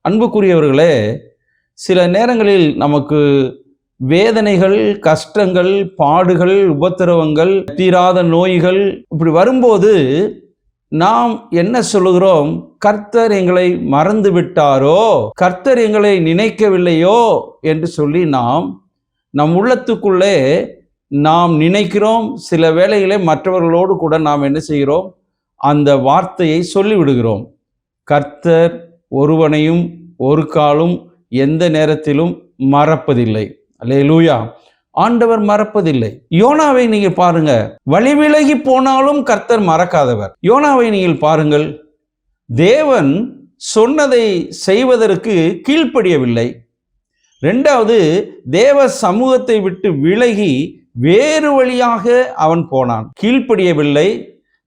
அன்புக்குரியவர்களே, சில நேரங்களில் நமக்கு வேதனைகள், கஷ்டங்கள், பாடுகள், உபத்திரவங்கள், தீராத நோய்கள் இப்படி வரும்போது நாம் என்ன சொல்லுகிறோம்? கர்த்தர் எங்களை மறந்து விட்டாரோ, கர்த்தர் எங்களை நினைக்கவில்லையோ என்று சொல்லி நம் உள்ளத்துக்குள்ளே நாம் நினைக்கிறோம். சில வேளையிலே மற்றவர்களோடு கூட நாம் என்ன செய்கிறோம்? அந்த வார்த்தையை சொல்லிவிடுகிறோம். கர்த்தர் ஒருவனையும் ஒரு காலும் எந்த நேரத்திலும் மறப்பதில்லை. அல்லேலூயா. ஆண்டவர் மறப்பதில்லை. யோனாவை நீங்க பாருங்க, வழி விலகி போனாலும் கர்த்தர் மறக்காதவர். யோனாவை நீங்கள் பாருங்கள், தேவன் சொன்னதை செய்வதற்கு கீழ்ப்படியவில்லை. இரண்டாவது, தேவ சமூகத்தை விட்டு விலகி வேறு வழியாக அவன் போனான். கீழ்ப்படியவில்லை,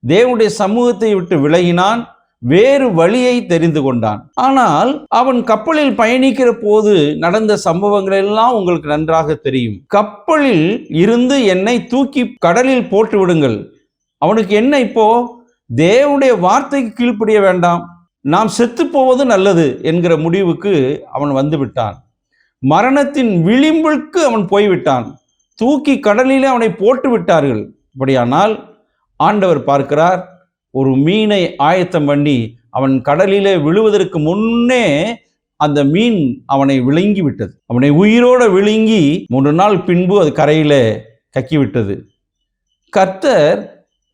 தேவனுடைய சமூகத்தை விட்டு விலகினான், வேறு வழியை தெரிந்து கொண்டான். ஆனால் அவன் கப்பலில் பயணிக்கிற போது நடந்த சம்பவங்கள் எல்லாம் உங்களுக்கு நன்றாக தெரியும். கப்பலில் இருந்து என்னை தூக்கி கடலில் போட்டு விடுங்கள். அவனுக்கு என்ன இப்போ? தேவனுடைய வார்த்தைக்கு கீழ்ப்படிய வேண்டாம், நாம் செத்து போவது நல்லது என்கிற முடிவுக்கு அவன் வந்து விட்டான். மரணத்தின் விளிம்புக்கு அவன் போய்விட்டான். தூக்கி கடலிலே அவனை போட்டு விட்டார்கள். அப்படியானால் ஆண்டவர் பார்க்கிறார், ஒரு மீனை ஆயத்தம் பண்ணி அவன் கடலிலே விழுவதற்கு முன்னே அந்த மீன் அவனை விழுங்கி விட்டது. அவனை உயிரோடு விழுங்கி 3 நாள் பின்பு அது கரையிலே கக்கிவிட்டது. கர்த்தர்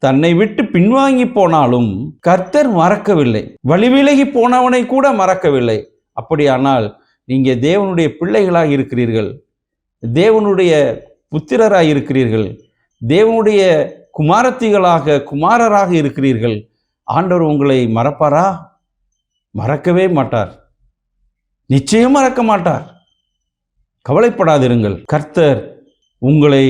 தன்னை விட்டு பின்வாங்கி போனாலும் கர்த்தர் மறக்கவில்லை. வழிவிலகி போனவனை கூட மறக்கவில்லை. அப்படியானால் நீங்க தேவனுடைய பிள்ளைகளாக இருக்கிறீர்கள், தேவனுடைய புத்திரராக இருக்கிறீர்கள், தேவனுடைய குமாரராக இருக்கிறீர்கள். ஆண்டவர் உங்களை மறப்பாரா? மறக்கவே மாட்டார். நிச்சயம் மறக்க மாட்டார். கவலைப்படாதிருங்கள். கர்த்தர் உங்களை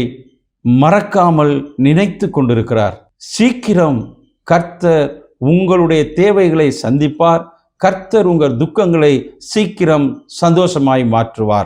மறக்காமல் நினைத்து கொண்டிருக்கிறார். சீக்கிரம் கர்த்தர் உங்களுடைய தேவைகளை சந்திப்பார். கர்த்தர் உங்கள் துக்கங்களை சீக்கிரம் சந்தோஷமாய் மாற்றுவார்.